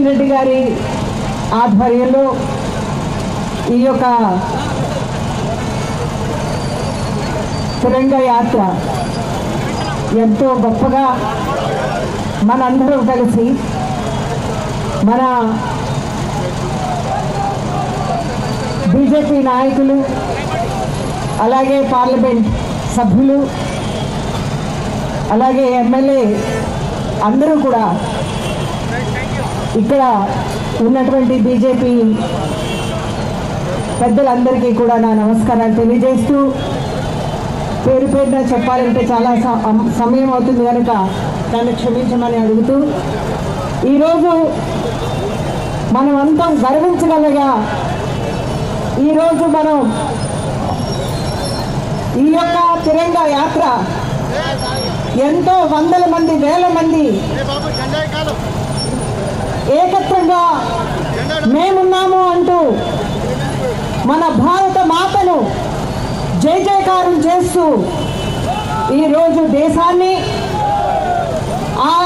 జగన్ రెడ్డి గారి ఆధ్వర్యంలో ఈ యొక్క తిరంగ యాత్ర ఎంతో గొప్పగా మనందరం కలిసి మన బీజేపీ నాయకులు అలాగే పార్లమెంట్ సభ్యులు అలాగే ఎమ్మెల్యే అందరూ కూడా ఇక్కడ ఉన్నటువంటి బీజేపీ పెద్దలందరికీ కూడా నా నమస్కారాలు తెలియజేస్తూ పేరు పేరున చెప్పాలంటే చాలా సమయం అవుతుంది కనుక నన్ను క్షమించమని అడుగుతూ ఈరోజు మనం అంతా గర్వించగలగా ఈరోజు మనం ఈ యొక్క తిరంగ యాత్ర ఎంతో వందల మంది వేల మంది ఏకత్వంగా మేమున్నాము అంటూ మన భారత మాతను జై జయకారం చేస్తూ ఈరోజు దేశాన్ని ఆ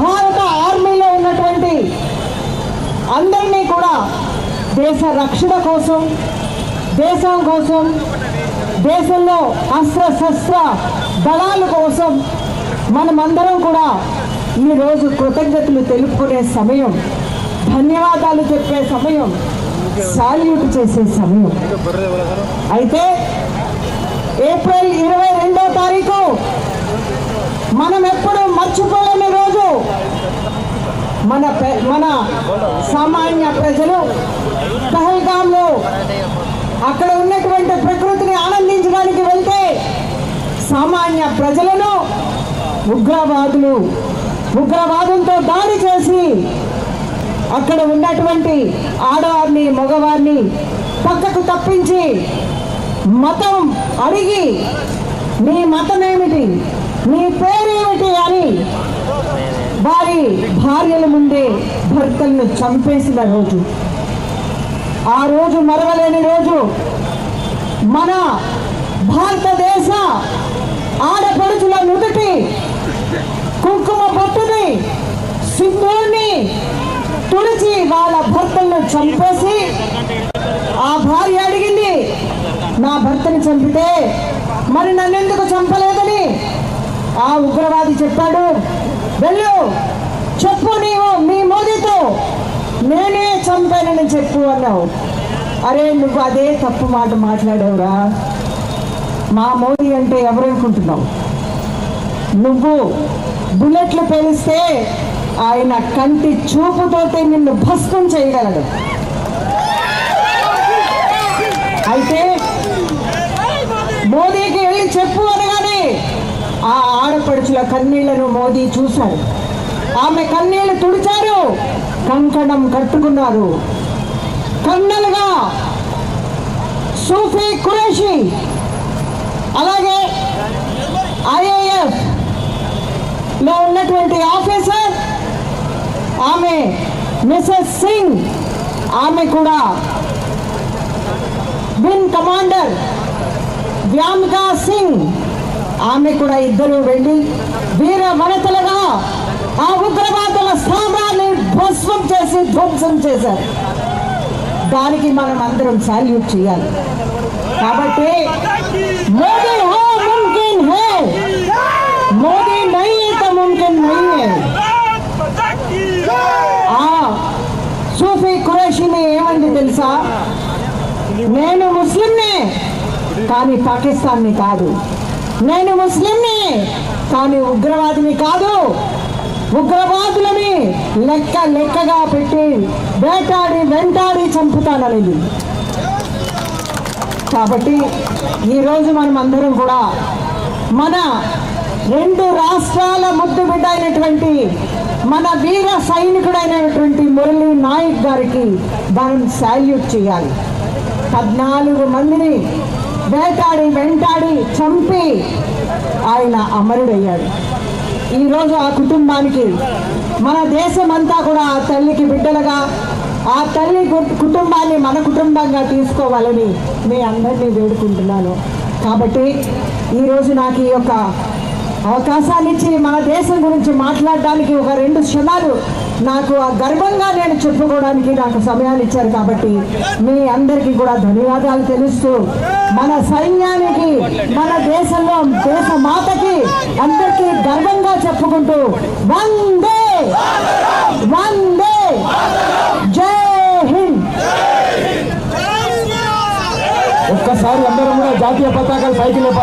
భారత ఆర్మీలో ఉన్నటువంటి అందరినీ కూడా దేశ రక్షణ కోసం దేశం కోసం దేశంలో అస్త్రశస్త్ర దళాల కోసం మనమందరం కూడా ఈరోజు కృతజ్ఞతలు తెలుపుకునే సమయం, ధన్యవాదాలు చెప్పే సమయం, సాల్యూట్ చేసే సమయం. అయితే ఏప్రిల్ 22వ తారీఖు మనం ఎప్పుడు మర్చిపోలేని రోజు. మన సామాన్య ప్రజలు పహల్గాంలో అక్కడ ఉన్నటువంటి ప్రకృతిని ఆనందించడానికి వెళ్తే సామాన్య ప్రజలను ఉగ్రవాదంతో దాడి చేసి అక్కడ ఉన్నటువంటి ఆడవారిని మగవారిని పక్కకు తప్పించి మతం అడిగి నీ మతం ఏమిటి, నీ పేరేమిటి అని వారి భార్యల ముందే భర్తలను చంపేసిన రోజు. ఆ రోజు మరవలేని రోజు. మన భారతదేశ ఆడపడుచుల నుదుటి కుంకుమ బొట్టుని సింధూర్ని తుడిచి వాళ్ళ భర్తలను చంపేసి ఆ భార్య అడిగింది, నా భర్తని చంపితే మరి నన్నెందుకు చంపలేదని. ఆ ఉగ్రవాది చెప్పాడు, వెళ్ళు చెప్పు, నీవు మీ మోదీతో నేనే చంపానని చెప్పు అన్నావు. అరే నువ్వు అదే తప్పు మాట మాట్లాడావురా. మా మోదీ అంటే ఎవరనుకుంటున్నావు? నువ్వు బుల్లెట్లు పేలిస్తే ఆయన కంటి చూపుతోటి నిన్ను భస్మం చేయగలడు. అయితే మోదీకి వెళ్ళి చెప్పు అనగానే ఆ ఆడపడుచుల కన్నీళ్లను మోదీ చూశారు. ఆమె కన్నీళ్లు తుడిచారు, కంకణం కట్టుకున్నారు. కన్నలుగా సూఫీ ఖురేషి అలాగే IAF లో ఉన్నటువంటి ఆఫీసర్ ఆమె మిసెస్ సింగ్, ఆమె కూడా వింగ్ కమాండర్ వ్యామికా సింగ్, ఆమె కూడా ఇద్దరు వెళ్ళి వీర వనితలుగా ఆ ఉగ్రవాదుల స్థానాన్ని భస్మం చేసి ధ్వంసం చేశారు. దానికి మనం అందరం సాల్యూట్ చేయాలి. కాబట్టి మోదీ హో ముమ్కిన్ హై, మోదీ నహీ తో ముమ్కిన్ నహీ హై. సూఫీ ఖురేషిని ఏమంది తెలుసా? నేను ముస్లింనే కానీ పాకిస్తాన్ని కాదు, నేను ముస్లింని కానీ ఉగ్రవాదిని కాదు. ఉగ్రవాదులని లెక్కగా పెట్టి వెంటాడి చంపుతాననేది. కాబట్టి ఈరోజు మనం అందరం కూడా మన రెండు రాష్ట్రాల ముద్దు బిడ్డ అయినటువంటి మన వీర సైనికుడైనటువంటి మురళీ నాయక్ గారికి మనం సాల్యూట్ చేయాలి. 14 మందిని వెంటాడి చంపి ఆయన అమరుడయ్యాడు. ఈరోజు ఆ కుటుంబానికి మన దేశం అంతా కూడా ఆ తల్లికి బిడ్డలుగా, ఆ తల్లి కుటుంబాన్ని మన కుటుంబంగా తీసుకోవాలని మీ అందరినీ వేడుకుంటున్నాను. కాబట్టి ఈరోజు నాకు ఈ యొక్క అవకాశాన్ని ఇచ్చి మన దేశం గురించి మాట్లాడడానికి ఒక 2 క్షణాలు నాకు ఆ గర్వంగా నేను చెప్పుకోవడానికి నాకు సమయాన్ని ఇచ్చారు కాబట్టి మీ అందరికీ కూడా ధన్యవాదాలు తెలుస్తూ మన సైన్యానికి మన దేశంలో దేశ మాతకి అందరికీ గర్వంగా చెప్పుకుంటూ వందే వందే జై హింద్. ఒక్కసారి అందరం కూడా జాతీయ పతాకాలు పైకి లేపాలి.